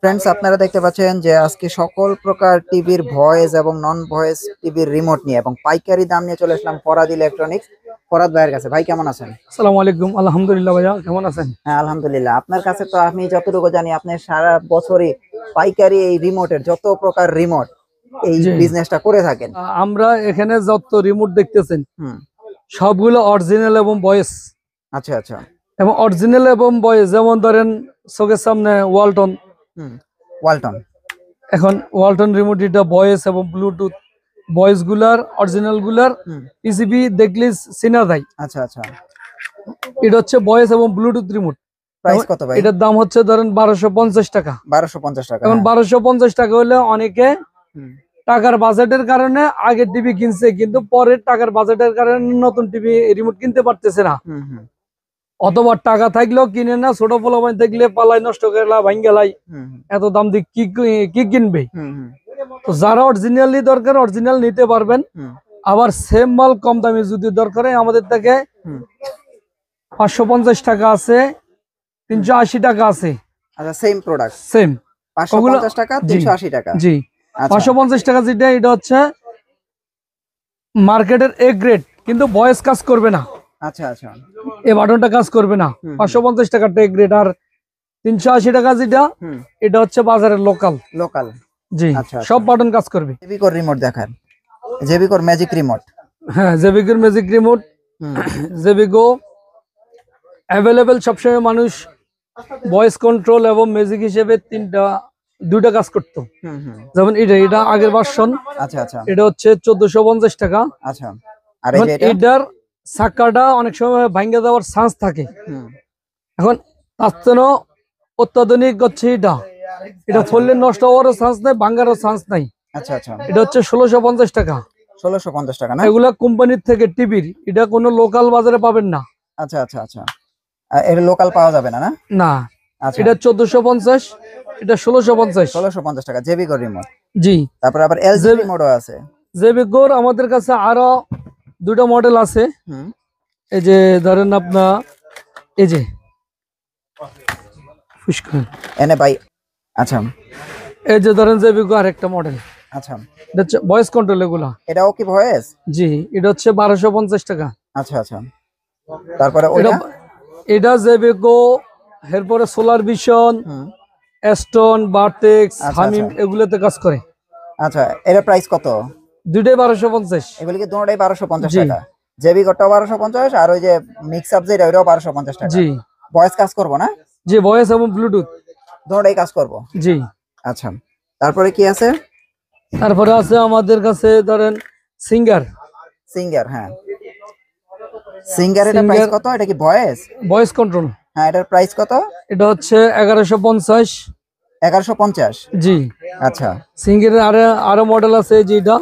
Friends, আপনারা দেখতে পাচ্ছেন যে আজকে সকল প্রকার টিভির ভয়েস এবং নন ভয়েস টিভির রিমোট নিয়ে এবং পাইকারি দাম নিয়ে চলে আসলাম ফরাদ ইলেকট্রনিক্স। ফরাদ ভাইয়ের কাছে। ভাই কেমন আছেন? আসসালামু আলাইকুম। আলহামদুলিল্লাহ ভাইয়া, কেমন আছেন? হ্যাঁ আলহামদুলিল্লাহ। আপনার কাছে তো আমি যতটুকু জানি আপনি সারা বছরই পাইকারি এই রিমোটের যত প্রকার রিমোট এই বিজনেসটা করে থাকেন। আমরা এখানে যত রিমোট দেখতেছেন হুম, সবগুলো অরিজিনাল এবং ভয়েস। আচ্ছা আচ্ছা। এবং অরিজিনাল এবং ভয়েস, যেমন ধরেন চোখের সামনে ওয়ালটন। ওয়ালটন। এখন ওয়ালটন রিমোট, এটা ভয়েস এবং ব্লুটুথ। ভয়েস গুলার অরিজিনাল গুলার পিসিবি দেখলে চিনা যায়। আচ্ছা আচ্ছা। এটা হচ্ছে ভয়েস এবং ব্লুটুথ রিমোট। প্রাইস কত ভাই? এটার দাম হচ্ছে ধরেন 1250 টাকা। 1250 টাকা। এখন 1250 টাকা হলে অনেকে টাকার বাজেটের কারণে আগের টিভি কিনছে, কিন্তু পরের টাকার বাজেটের কারণে নতুন টিভি রিমোট কিনতে পারতেছে না। অথবা টাকা থাকলেও কিনে না, ছোট পোলাপান থাকলে পালাই নষ্ট করে ভাঙ গেলাই, এত দাম দিয়ে কি কিনবে। তো যারা অরিজিনালি দরকার অরিজিনাল নিতে পারবেন। আবার সেম মাল কম দামে যদি দরকার হয় আমাদের থেকে 550 টাকা আছে, 380 টাকা আছে। আচ্ছা, সেম প্রোডাক্ট সেম 550 টাকা 380 টাকা। জি, 550 টাকা যেটা, এটা হচ্ছে মার্কেটের এ গ্রেড, কিন্তু ভয়েস কাজ করবে না। আচ্ছা আচ্ছা। এই বাটনটা কাজ করবে না। 550 টাকা টেক গ্রেড। আর 380 টাকা যেটা, এটা হচ্ছে বাজারের লোকাল। লোকাল। জি, আচ্ছা। সব বাটন কাজ করবে। জেবিকোর রিমোট দেখান। জেবিকোর ম্যাজিক রিমোট। হ্যাঁ, জেবিকোর ম্যাজিক রিমোট। জেবিকো অ্যাভেলেবেল সবসময়। মানুষ ভয়েস কন্ট্রোল এবং ম্যাজিক হিসেবে দুইটা কাজ করতো। যেমন এটা আগের ভার্সন। আচ্ছা আচ্ছা। এটা হচ্ছে 1450 টাকা। আচ্ছা। আর এটার চাকাটা অনেক সময় ভাঙে যাওয়ার চান্স থাকে। এখন তার জন্য অত্যাধুনিক হচ্ছে এটা ফুললে নষ্ট হওয়ারও চান্স নাই, ভাঙারও চান্স নাই। আচ্ছা আচ্ছা। এটা হচ্ছে 1650 টাকা। 1650 টাকা না? এগুলা কোম্পানির থেকে টিভির, এটা কোনো লোকাল বাজারে পাবেন না। আচ্ছা আচ্ছা আচ্ছা। এটা লোকাল পাওয়া যাবে না? না। আচ্ছা। এটা 1450, এটা 1650। 1650 টাকা জেবিকোর রিমোট। জি। তারপর আবার এলজি রিমোটও আছে। জেবিকোর আমাদের কাছে আরো দুটো মডেল আছে। এই যে ধরেন আপনার, এই যে এনে ভাই। আচ্ছা। এই যে ধরেন জেবিকো আরেকটা মডেল। আচ্ছা। এটা হচ্ছে ভয়েস কন্ট্রোল। এগুলা এটাও কি ভয়েস? জি, এটা হচ্ছে 1250 টাকা। আচ্ছা আচ্ছা। তারপরে এটা জেবিকো, এরপরে সোলার ভিশন, এস্টন, বারটেক্স, হামিম এগুলোতে কাজ করে। আচ্ছা, এর প্রাইস কত? দুইটাই 1250। এগুলি কি দুটোটাই 1250 টাকা? জেবিকোটা 1250 আর ওই যে মিক্স আপ যেটা ওইটাও 1250 টাকা। জি। ভয়েস কাজ করব না? জি, ভয়েস এবং ব্লুটুথ দুটোটাই কাজ করব। জি। আচ্ছা। তারপরে কি আছে? তারপরে আছে আমাদের কাছে ধরেন সিঙ্গার। সিঙ্গার, হ্যাঁ। সিঙ্গার এর প্রাইস কত? এটা কি ভয়েস কন্ট্রোল? হ্যাঁ, এটার প্রাইস কত? এটা হচ্ছে 1150। 1150? জি। আচ্ছা। সিঙ্গারের আরো মডেল আছে, যেটা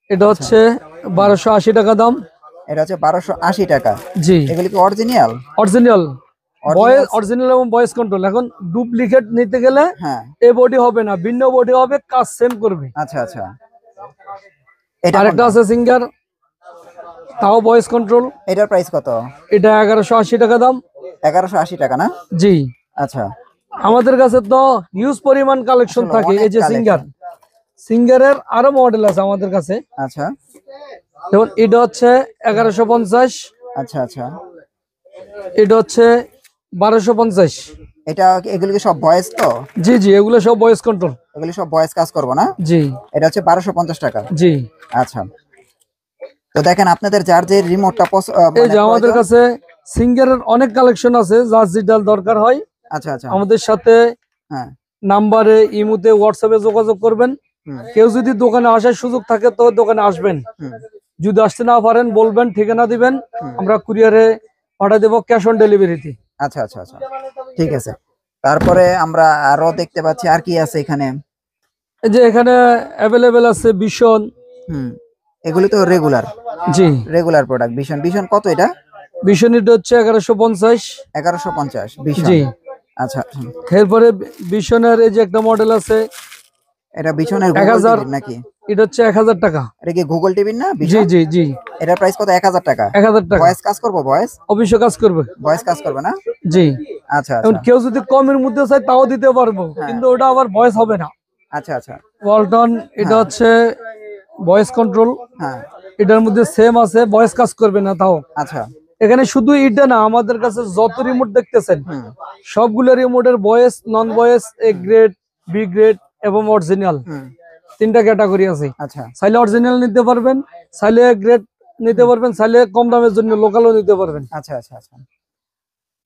এটা হচ্ছে 1280 টাকা দাম। এটা হচ্ছে 1280 টাকা। জি। এগুলি কি অরিজিনাল? অরিজিনাল অরিজিনাল এবং ভয়েস কন্ট্রোল। এখন ডুপ্লিকেট নিতে গেলে এই বডি হবে না, ভিন্ন বডি হবে, কাজ সেম করবে। আচ্ছা আচ্ছা। আরেকটা আছে সিঙ্গার, তাও ভয়েস কন্ট্রোল। এটার প্রাইস কত? এটা 1180 টাকা দাম। 1180 টাকা না? জি। আচ্ছা। আমাদের কাছে তো হিউজ পরিমাণ কালেকশন থাকে। এই যে সিঙ্গারের আরো মডেল আছে আমাদের কাছে। আচ্ছা। যেমন এটা হচ্ছে 1150। আচ্ছা আচ্ছা। এটা হচ্ছে 1250। এগুলো কি সব ভয়েস তো? জি জি, এগুলো সব ভয়েস কন্ট্রোল। এগুলো সব ভয়েস কাজ করবো না? জি। এটা হচ্ছে 1250 টাকা। জি। আচ্ছা। তো দেখেন আপনাদের যার যে রিমোটটা এই যে আমাদের কাছে সিঙ্গারের অনেক কালেকশন আছে, যার যেটা দরকার হয়। আচ্ছা আচ্ছা। আমাদের সাথে নাম্বারে, ইমোতে, হোয়াটসঅ্যাপে যোগাযোগ করবেন। কেউ যদি দোকানে আসার সুযোগ থাকে তো দোকানে আসবেন। যদি আসতে না পারেন বলবেন, ঠিকানা দিবেন, আমরা কুরিয়ারে পাঠিয়ে দেব, ক্যাশ অন ডেলিভারিতে। আচ্ছা আচ্ছা আচ্ছা, ঠিক আছে। তারপরে আমরা আরো দেখতে পাচ্ছি আর কি আছে এখানে? এই যে এখানে অ্যাভেলেবেল আছে ভিশন। এগুলি তো রেগুলার। জি, রেগুলার প্রোডাক্ট। ভিশন কত এটা? ভিশন এটা হচ্ছে 1150। 1150 ভিশন। জি। আচ্ছা। এরপরে ভিশনের এই যে একটা মডেল আছে, এটা ভিশনের 1000 নাকি? এটা হচ্ছে 1000 টাকা। এটা কি গুগল টিভির না? জি জি জি, এটার প্রাইস কত? 1000 টাকা। 1000 টাকা। ভয়েস কাজ করবো? ভয়েস অবশ্যই কাজ করবে। ভয়েস কাজ করবে না? জি। আচ্ছা এখন আচ্ছা কেউ যদি কমের মধ্যে চায় তাও দিতে পারবো, কিন্তু ওটা আবার ভয়েস হবে না। আচ্ছা আচ্ছা ওয়ালটন, এটা হচ্ছে ভয়েস কন্ট্রোল। হ্যাঁ এটার মধ্যে সেম আছে, ভয়েস কাজ করবে না তাও। আচ্ছা এখানে শুধু এটা না, আমাদের কাছে যত রিমোট দেখতেছেন হুম সবগুলো রিমোটের voice, non voice, A grade, B grade এবং অরিজিনাল, হুম 3টা ক্যাটাগরি আছে। আচ্ছা চাইলে অরিজিনাল নিতে পারবেন, চাইলে গ্রেড নিতে পারবেন, চাইলে কম দামের জন্য লোকালও নিতে পারবেন। আচ্ছা আচ্ছা আচ্ছা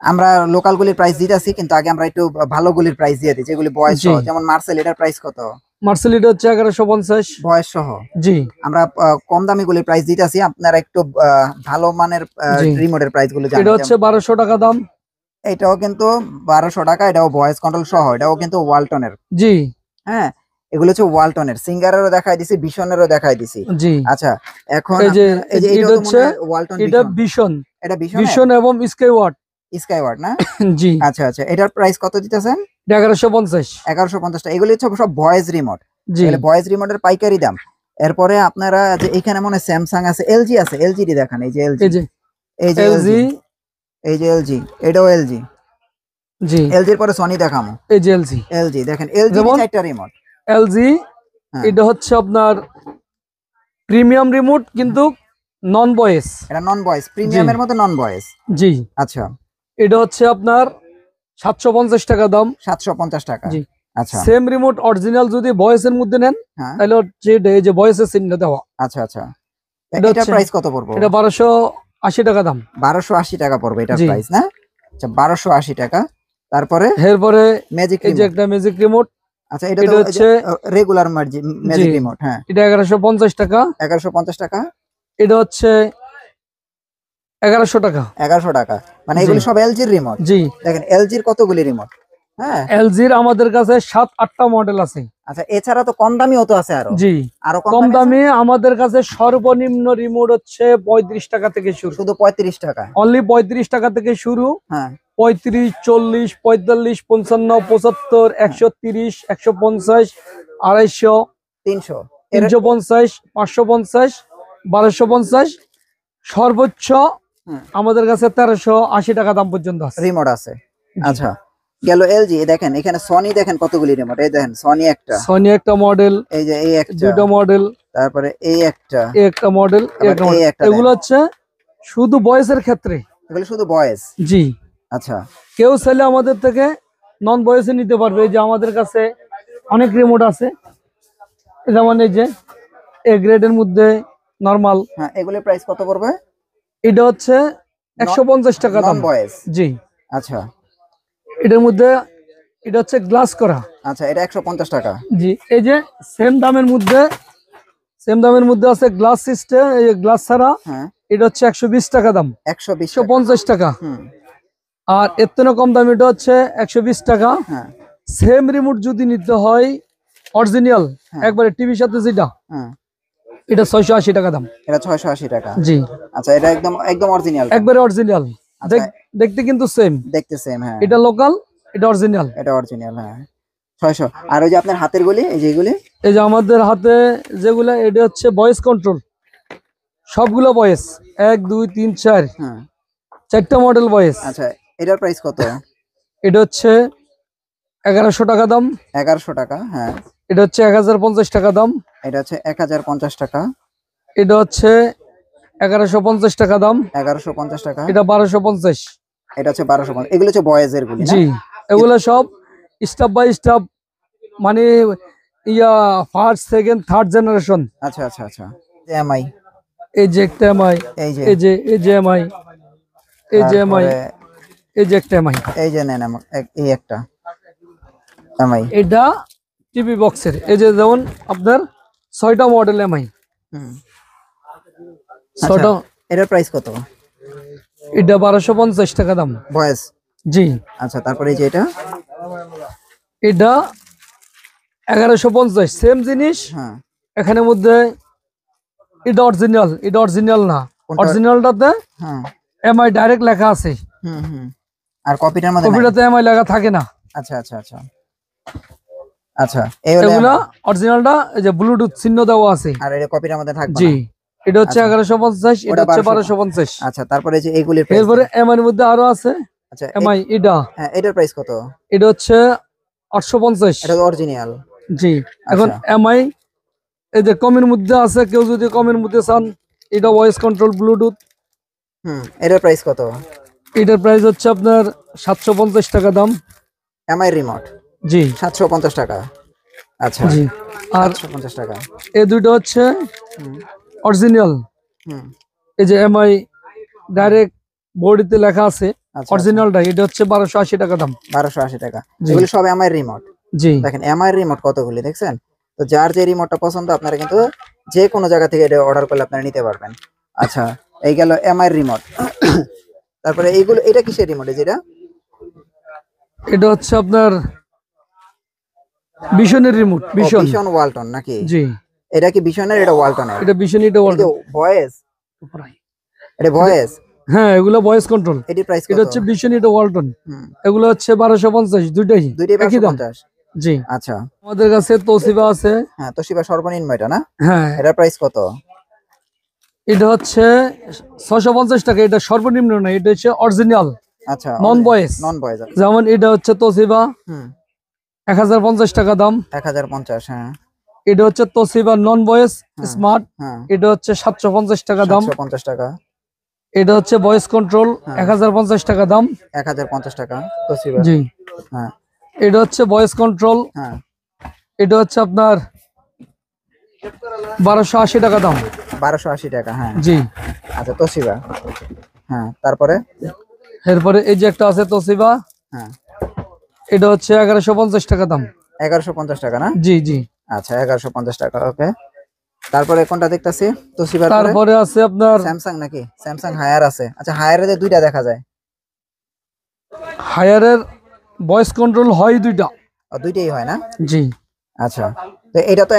আমরা লোকাল গুলির প্রাইস দিতেছি, কিন্তু আগে আমরা একটু ভালো গুলির প্রাইস দিয়ে দিই, যেগুলি বয়স জি। সহ। যেমন মার্সেল, এটার প্রাইস কত? মার্সেল এটা হচ্ছে 1150। বয়স সহ। জি আমরা কম দামি গুলির প্রাইস দিতেছি, আপনারা একটু ভালো মানের জি। রিমোটের প্রাইস গুলো জানেন। এটা হচ্ছে 1200 টাকা দাম। এটাও কিন্তু 1200 টাকা, এটাও ভয়েস কন্ট্রোল সহ, এটাও কিন্তু ওয়ালটনের। জি হ্যাঁ, এগুলো হচ্ছে ওয়ালটনের। সিঙ্গারেরও দেখাই দিছি, বিশনেরও দেখাই দিছি। জি। আচ্ছা, এখন এই যে এই যে এটা এটা হচ্ছে, ওয়ালটন এটা বিশন। ভিশন, এটা বিশন ভিশন এবং স্কাইওয়ার্ড। স্কাইওয়ার্ড না? জি। আচ্ছা আচ্ছা, এটার প্রাইস কত দিতেছেন? 1150। 1150 টাকা। এগুলো হচ্ছে সব ভয়েস রিমোট। জি এগুলো ভয়েস রিমোটের পাইকারি দাম। এরপরে আপনারা যে এখানে মনে হয় স্যামসাং আছে, এলজি আছে, এলজি ডি দেখান। এই যে এলজি, এই যে এই যে এলজি। এলজি, এই যে এলজি, এটাও এলজি। জি, এলজির পরে সনি দেখামো। এই যে এলজি। এলজি দেখেন, এলজি যেমন চারটা রিমোট। এলজি, হ্যাঁ, এটা হচ্ছে আপনার প্রিমিয়াম রিমোট, কিন্তু নন ভয়েস। এটা নন ভয়েস, প্রিমিয়ামের মধ্যে নন ভয়েস। জি। আচ্ছা, এটা হচ্ছে আপনার 750 টাকা দাম। 750 টাকা। জি। আচ্ছা সেম রিমোট অরিজিনাল যদি ভয়েসের মধ্যে নেন, হ্যাঁ তাহলে হচ্ছে এই যে ভয়েসের চিহ্ন দেওয়া। আচ্ছা আচ্ছা, এটা এটার হচ্ছে, প্রাইস কত পড়বে? এটা 1280 টাকা দাম। 1280 টাকা পড়বে এটার জি। প্রাইস না? আচ্ছা, 1280 টাকা। তারপরে এরপরে ম্যাজিক এই যে রিমোট। একটা ম্যাজিক রিমোট। আচ্ছা, এটা তো এটা হচ্ছে, রেগুলার ম্যাজিক জি, রিমোট। হ্যাঁ, এটা 1150 টাকা। 1150 টাকা। এটা হচ্ছে 1100 টাকা। 1100 টাকা। মানে জি। এগুলি সব এলজির রিমোট। জি। দেখেন এলজির কতগুলি রিমোট। হ্যাঁ, এলজির আমাদের কাছে 7-8টা মডেল আছে। আচ্ছা, এছাড়া তো কম দামিও তো আছে আরো। জি। আরো কম দামি আছে? দামে আমাদের কাছে সর্বনিম্ন রিমোট হচ্ছে 35 টাকা থেকে শুরু। শুধু 35 টাকা? অনলি 35 টাকা থেকে শুরু। হ্যাঁ 35, 40, 45, 55, 75, 130, 150, 250, 300 350, 550, 1250, সর্বোচ্চ হুম, আমাদের কাছে 1380 টাকা দাম পর্যন্ত আছে। রিমোট আছে। আচ্ছা, গেল এলজি। দেখেন এখানে সনি, দেখেন কতগুলি রিমোট। এই দেখেন সনি একটা, সনি একটা মডেল, এই যে এই একটা, দুইটা মডেল, তারপরে এই একটা, একটা মডেল, আবার একটা এই মডেল। একটা এগুলো হচ্ছে শুধু বয়সের ক্ষেত্রে। এগুলো শুধু বয়েস। জি। আচ্ছা কেউ চাইলে আমাদের থেকে নন বয়সে নিতে পারবে। এই যে আমাদের কাছে অনেক রিমোট আছে, যেমন এই যে এ গ্রেডের মধ্যে নরমাল। হ্যাঁ, এগুলোর প্রাইস কত পড়বে? এটা হচ্ছে 150 টাকা নন দাম। বয়েস। জি। আচ্ছা এটার মধ্যে, এটা হচ্ছে গ্লাস করা। আচ্ছা, এটা 150 টাকা। জি। এই যে সেম দামের মধ্যে, সেম দামের মধ্যে আছে গ্লাস সিস্টেম, এই গ্লাস ছাড়া। হ্যাঁ, এটা হচ্ছে 120 টাকা দাম, 120 টাকা। 150 টাকা। হুম, আর এর থেকে কম দাম এটা হচ্ছে 120 টাকা। হ্যাঁ সেম রিমোট যদি নিতে হয় অরিজিনাল, হ্যাঁ। একবারে টিভির সাথে যেটা, হ্যাঁ, এটা 680 টাকা দাম। এটা 680 টাকা। জি। আচ্ছা, এটা একদম একদম অরিজিনাল। একবারে অরিজিনাল। আচ্ছা, দেখতে কিন্তু সেম। দেখতে সেম। হ্যাঁ, এটা লোকাল, এটা অরিজিনাল। এটা অরিজিনাল। হ্যাঁ, 600। আর ওই যে আপনার হাতের গুলি, এই যে এগুলি, এই যে আমাদের হাতে যেগুলা, এটা হচ্ছে ভয়েস কন্ট্রোল, সবগুলো ভয়েস, 1, 2, 3, 4, হ্যাঁ 4টা মডেল ভয়েস। আচ্ছা, এটার প্রাইস কত? এটা হচ্ছে 1100 টাকা দাম। 1100 টাকা। হ্যাঁ, এটা হচ্ছে 1050 টাকা দাম। এটা হচ্ছে 1050 টাকা। এটা হচ্ছে 1150 টাকা দাম। 1150 টাকা। এটা 1250। এটা হচ্ছে 1250। এগুলো হচ্ছে বয়েজের গুলি না? জি। এগুলো সব স্টাফ বাই স্টাফ, মানে ইয়া ফার্স্ট, সেকেন্ড, থার্ড জেনারেশন। আচ্ছা আচ্ছা আচ্ছা, এমআই, এই যে একটা এমআই, এই যে, এই যে এমআই, এই যে এমআই, তারপরে এই যে একটা এমআই। এই যে নেন এই একটা এমআই। এটা টিভি বক্সের। এই যে যেমন আপনার 6টা মডেল এমআই, হুম, 6টা। এটার প্রাইস কত? এটা 1250 টাকা দাম। বয়েস। জি। আচ্ছা, তারপরে এই যে এটা, এটা 1150, সেম জিনিস। হ্যাঁ এখানের মধ্যে এটা অরিজিনাল, এটা অরিজিনাল না। কোনটা? অরিজিনালটাতে হ্যাঁ, এমআই ডাইরেক্ট লেখা আছে, হুম হুম। আর কপিটার মধ্যে নাই? কপিটাতে এমআই লেখা থাকে না। আচ্ছা আচ্ছা আচ্ছা, আচ্ছা এই হলো এগুলা অরিজিনালটা এই যে ব্লুটুথ চিহ্ন দেওয়া আছে। আর এটা কপির মধ্যে থাকবে জি, না? এটা হচ্ছে আচ্ছা। 1150, এটা ওটা হচ্ছে 1250। 1250। আচ্ছা তারপরে যে এইগুলির প্রাইস এরপরে এমআই এর মধ্যে আরো আছে। আচ্ছা এমআই এটা হ্যাঁ এটার প্রাইস কত? এটা হচ্ছে 850। এটা তো অরিজিনাল। জি, এখন আচ্ছা এমআই এই যে কমের মধ্যে আছে, কেউ যদি কমের মধ্যে চান, এটা ভয়েস কন্ট্রোল ব্লুটুথ। এটার প্রাইস কত? এটার প্রাইস হচ্ছে আপনার 750 টাকা দাম। এমআই রিমোট জি 750 টাকা। আচ্ছা জি। আর 750 টাকা। এই দুটো হচ্ছে হুম অরিজিনাল। হুম এই যে এমআই ডাইরেক্ট বডিতে লেখা আছে আচ্ছা অরিজিনালটা, এটা হচ্ছে 1280 টাকা দাম। 1280 টাকা। জি এগুলো সব এমআই রিমোট। জি দেখেন এমআই রিমোট কতগুলি দেখছেন? তো যার যে রিমোটটা পছন্দ আপনারা কিন্তু যে কোনো জায়গা থেকে এটা অর্ডার করলে আপনারা নিতে পারবেন। আচ্ছা এই গেল এমআই রিমোট। তারপরে এইগুলো এটা কিসের রিমোট যেটা? এটা হচ্ছে আপনার বিশনের রিমোট। বিশন। বিশন ওয়ালটন নাকি? জি, এটা কি বিশনের, এটা ওয়ালটনের? এটা বিশন, এটা এটা ওয়ালটন। ভয়েস, এটা ভয়েস। হ্যাঁ, এগুলো ভয়েস কন্ট্রোল। এটির প্রাইস এটা কত? হচ্ছে বিশন, এটা ওয়ালটন। হুম এগুলো হচ্ছে 1250, দুইটাই দুইটাই একই দাম। 1250। জি, আচ্ছা আমাদের কাছে তোশিবা আছে। হ্যাঁ তোশিবা সর্বনিম্ন এটা না? হ্যাঁ, এটার প্রাইস কত? এটা হচ্ছে 650 টাকা। এটা সর্বনিম্ন না, এটা হচ্ছে অরিজিনাল আচ্ছা নন ভয়েস। Non voice. যেমন এটা হচ্ছে তোশিবা হুম 1050 টাকা দাম। 1050। হ্যাঁ এটা হচ্ছে তোশিবা নন ভয়েস স্মার্ট, হ্যাঁ এটা হচ্ছে 750 টাকা দাম। 750 টাকা। এটা হচ্ছে ভয়েস কন্ট্রোল, 1050 টাকা দাম। 1050 টাকা তোশিবা। জি, হ্যাঁ এটা হচ্ছে ভয়েস কন্ট্রোল, হ্যাঁ এটা হচ্ছে আপনার 1280 টাকা দাম। 1280 টাকা। হ্যাঁ জি, আচ্ছা তোশিবা। হ্যাঁ তারপরে এরপরে এই যে একটা আছে তোশিবা, হ্যাঁ এটা হচ্ছে 1150 টাকা দাম। 1150 টাকা না? জি জি। আচ্ছা 1150 টাকা। ওকে তারপরে কোনটা দেখতাছি তোশিবার পরে? তারপরে আছে আপনার স্যামসাং নাকি? স্যামসাং হায়ার আছে। আচ্ছা হায়ারে যে দুইটা দেখা যায়। হায়ারের ভয়েস কন্ট্রোল হয় দুইটা। দুইটাই হয় না? জি আচ্ছা তো এটা তো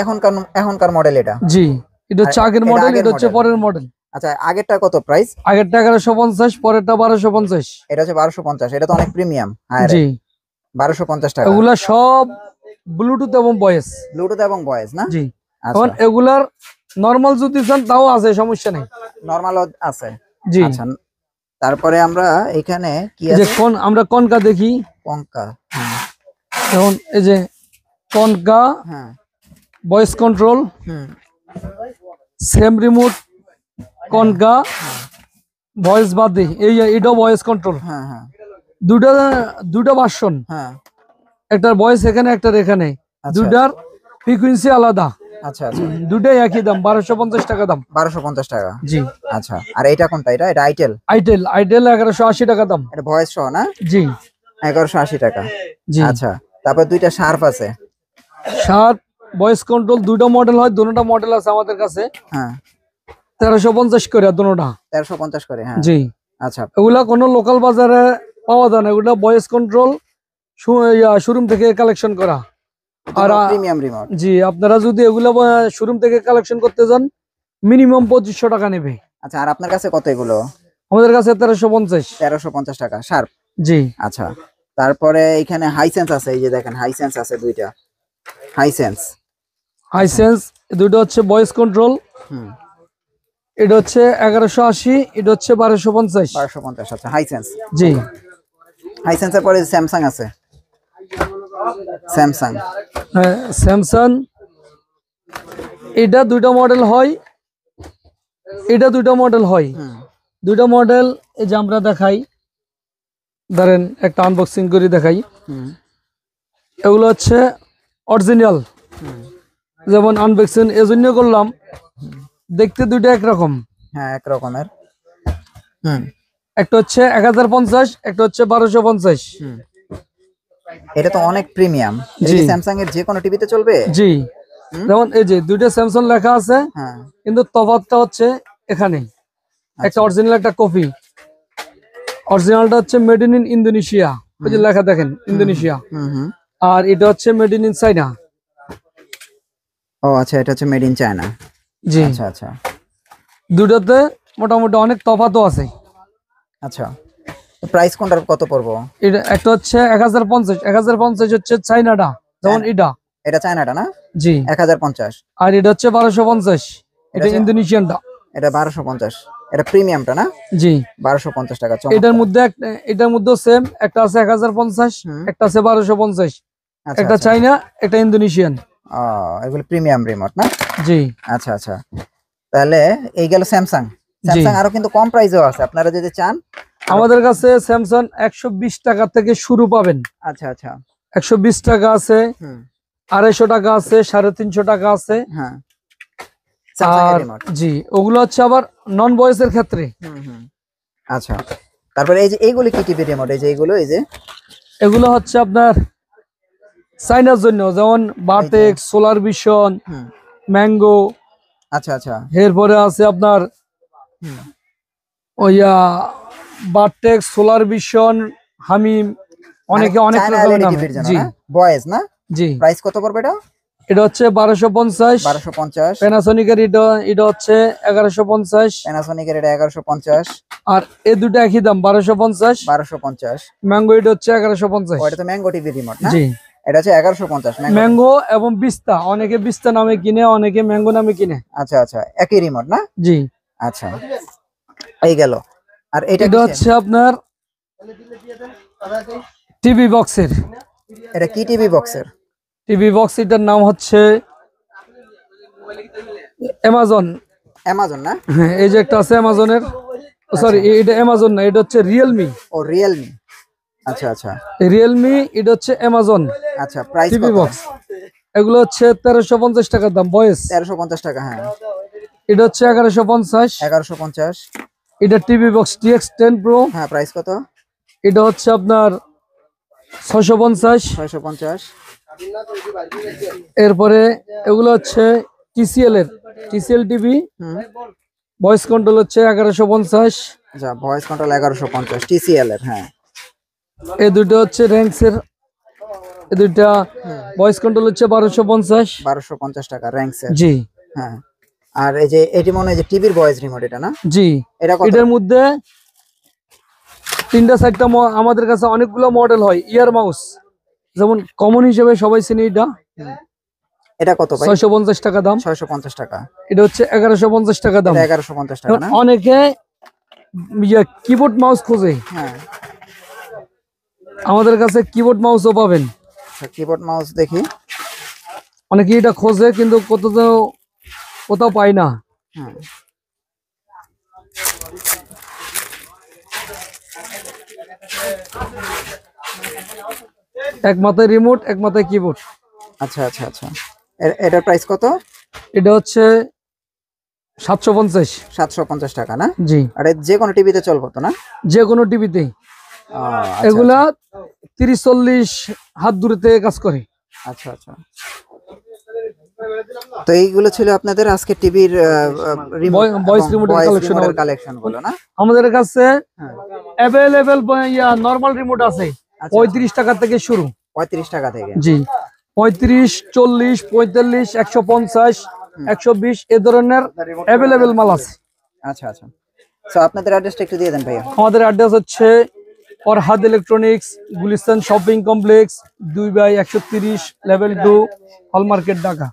এখনকার মডেল এটা। জি, এটা হচ্ছে আর আগের এটা মডেল, আগের এটা হচ্ছে model। পরের মডেল। আচ্ছা আগেরটা কত প্রাইস? আগেরটা 1150, পরেরটা 1250। এটা হচ্ছে 1250। এটা তো অনেক প্রিমিয়াম হায়ারে। জি, 1250 টাকা। এগুলা সব ব্লুটুথ এবং ভয়েস। ব্লুটুথ এবং ভয়েস না? জি, আচ্ছা এখন এগুলার নরমাল যদি চান তাও আছে, সমস্যা নেই। নরমাল আছে। জি, আচ্ছা তারপরে আমরা এখানে কি এই যে আছে? আমরা কনকা দেখি। পঙ্কা। এখন এই যে কনকা হ্যাঁ ভয়েস কন্ট্রোল, হুম সেম রিমোট, কনকা ভয়েস বাদে এটা ভয়েস কন্ট্রোল। হ্যাঁ হ্যাঁ দুটা দুটা ভার্সন, হ্যাঁ একটার ভয়েস এখানে, একটার এখানে। আচ্ছা দুটার ফ্রিকোয়েন্সি আলাদা, আচ্ছা আচ্ছা দুটাই একই দাম, 1250 টাকা দাম। 1250 টাকা। জি, আচ্ছা আর এটা কোনটা? এটা এটা আইটেল। আইটেল 1180 টাকা দাম। এটা ভয়েস সহ না? জি 1180 টাকা। জি। আচ্ছা তারপর দুইটা শার্প আছে। শার্প ভয়েস কন্ট্রোল দুটো মডেল হয়, দুটোটা মডেল আছে আমাদের কাছে। হ্যাঁ 1350 করে দুটোটা। 1350 করে। হ্যাঁ জি, আচ্ছা এগুলা কোনো লোকাল বাজারে পাওয়া যায় না, এগুলা ভয়েস কন্ট্রোল শোরুম থেকে কালেকশন করা। আর প্রিমিয়াম রিমোট। জি, আপনারা যদি এগুলা শোরুম থেকে কালেকশন করতে যান মিনিমাম 2500 টাকা নেবে। আচ্ছা আর আপনার কাছে কত এগুলো? আমাদের কাছে 1350। 1350 টাকা শার্প। জি, আচ্ছা তারপরে এখানে হাইসেন্স আছে। এই যে দেখেন হাইসেন্স আছে দুইটা। হাইসেন্স হাইসেন্স দুটো হচ্ছে ভয়েস কন্ট্রোল, হুম এটা হচ্ছে 1180, এটা হচ্ছে 1250। 1250। আচ্ছা হাইসেন্স। জি, হাইসেন্সের পরে স্যামসাং আছে। স্যামসাং হ্যাঁ স্যামসাং, এটা দুইটা মডেল হয়, এটা দুইটা মডেল হয়। হুম দুইটা মডেল এই যে আমরা দেখাই, ধরেন একটা আনবক্সিং করে দেখাই। হুম এগুলো হচ্ছে অরিজিনাল, হুম যেমন আনবক্সিং এজন্য করলাম, দেখতে দুইটা একরকম। হ্যাঁ এক রকমের। হুম একটা হচ্ছে 1050, একটা হচ্ছে 1250। হুম এটা তো অনেক প্রিমিয়াম। জি। স্যামসাং এর যে কোনো টিভিতে চলবে? জি, যেমন এই যে দুইটা স্যামসাং লেখা আছে, হ্যাঁ কিন্তু তফাৎটা হচ্ছে এখানে একটা অরিজিনাল, একটা কপি। অরিজিনালটা হচ্ছে মেড ইন ইন্দোনেশিয়া, ওই যে লেখা দেখেন ইন্দোনেশিয়া, হুম হুম আর এটা হচ্ছে মেড ইন চাইনা। ও আচ্ছা এটা হচ্ছে মেড ইন চায়না। জি, আচ্ছা আচ্ছা দুটোতে মোটামুটি অনেক তফাৎও আছে। আচ্ছা প্রাইস কোনটার কত পড়বো? এটা একটা হচ্ছে 1050, 1050 হচ্ছে চাইনাটা, যেমন এটা। এটা চায়নাটা না? জি। 1050। আর এটা হচ্ছে 1250, এটা ইন্দোনেশিয়ানটা। এটা 1250, এটা প্রিমিয়ামটা না? জি। 1250 টাকা। এটার মধ্যে সেম, একটা আছে 1050, একটা আছে 1250। আচ্ছা, একটা আচ্ছা। চাইনা, একটা ইন্দোনেশিয়ান। এগুলো প্রিমিয়াম রিমোট না? জি। আচ্ছা, আচ্ছা। তাহলে এই গেল স্যামসাং। স্যামসাং আরো কিন্তু কম প্রাইসেও আছে, আপনারা যদি চান। আমাদের কাছে স্যামসাং 120 টাকা থেকে শুরু পাবেন। আচ্ছা, আচ্ছা। 120 টাকা আছে, 250 টাকা আছে, 350 টাকা আছে। হ্যাঁ। আর জি, ওগুলো হচ্ছে আবার নন ভয়েসের ক্ষেত্রে। আচ্ছা। তারপরে এই যে এইগুলো কি টিভি রিমোট? এই যে এগুলো হচ্ছে আপনার চাইনার জন্য, যেমন বাটেক্স, সোলার ভিশন, ম্যাঙ্গো। আচ্ছা, আচ্ছা। এরপরে আছে আপনার ওইয়া বাটেক্স, সোলার ভিশন, হামিম, অনেক রকমের নাম। জি। ভয়েস না? জি। প্রাইস কত পড়বে এটা? এটা হচ্ছে 1250। 1250। প্যানাসোনিকের এটা হচ্ছে 1150। প্যানাসোনিকের এটা 1150। আর এই দুটো একই দাম, 1250। 1250। ম্যাঙ্গো এটা হচ্ছে 1150। ওটা তো ম্যাঙ্গো টিভি রিমোট না? জি। এটা হচ্ছে 1150 ম্যাঙ্গো এবং বিস্তা, অনেকে বিস্তা নামে কিনে, অনেকে ম্যাঙ্গো নামে কিনে। আচ্ছা, আচ্ছা। একই রিমোট না? জি। আচ্ছা, এই গেল। আর এটা হচ্ছে আপনার টিভি বক্সের। এটা কি টিভি বক্সের? টিভি বক্স, এটার নাম হচ্ছে অ্যামাজন। অ্যামাজন না? হ্যাঁ, এই যে একটা আছে অ্যামাজনের। সরি, এটা অ্যামাজন না, এটা হচ্ছে রিয়েলমি। ও, রিয়েলমি। আচ্ছা, আচ্ছা। রিয়েলমি, এটা হচ্ছে অ্যামাজন। আচ্ছা, প্রাইস টিভি কত? বক্স এগুলো হচ্ছে 1350 টাকার দাম বয়স। 1350 টাকা। হ্যাঁ। এটা হচ্ছে 1150। 1150। এটা টিভি বক্স TX10 Pro। হ্যাঁ, প্রাইস কত? এটা হচ্ছে আপনার 650। 650। এরপরে এগুলো হচ্ছে TCL টিভি। ভয়েস কন্ট্রোল হচ্ছে 1150। আচ্ছা, ভয়েস কন্ট্রোল 1150 TCL এর। হ্যাঁ। এই দুটো হচ্ছে র্যাঙ্কসের। এই দুইটা ভয়েস কন্ট্রোল হচ্ছে 1250। 1250 টাকা র্যাঙ্কসের। জি। হ্যাঁ। আর এই যে এটি মনে হয় যে টিভির ভয়েস রিমোট, এটা না? জি। এটা কত? এটার মধ্যে 3-4টা আমাদের কাছে অনেকগুলো মডেল হয়। ইয়ার মাউস যেমন কমন হিসেবে সবাই চিনি এটা। এটা কত ভাই? 650 টাকা দাম। 650 টাকা। এটা হচ্ছে 1150 টাকা দাম। 1150 টাকা না? অনেকে কিবোর্ড মাউস খোঁজে। হ্যাঁ। আমাদের কাছে কিবোর্ড মাউসও পাবেন। কিবোর্ড মাউস দেখি। অনেকে এটা খোঁজে কিন্তু কোথাও পায় না। এক মাথায় রিমোট, এক মাথায় কিবোর্ড। আচ্ছা, আচ্ছা, আচ্ছা। এটার প্রাইস কত? এটা হচ্ছে 750। 750 টাকা না? জি। আর যে কোনো টিভিতে চলবে তো না? যে কোনো টিভিতে। এগুলা 30-40 হাত দূরেতে কাজ করে। আচ্ছা, আচ্ছা। তো এইগুলো ছিল আপনাদের আজকে টিভির ভয়েস রিমোটের কালেকশন গুলো না? আমাদের কাছে अवेलेबल নরমাল রিমোট আছে 35 টাকা থেকে শুরু। 35 টাকা থেকে? জি। 35, 40, 45, 150, 120 এই ধরনের अवेलेबल মাল আছে। আচ্ছা, আচ্ছা। সো আপনাদের অ্যাড্রেসটা একটু দিয়ে দেন ভাইয়া। আমাদের অ্যাড্রেস হচ্ছে Farhad electronics, Gulistan shopping complex, 2/130, level 2, হল মার্কেট, ঢাকা।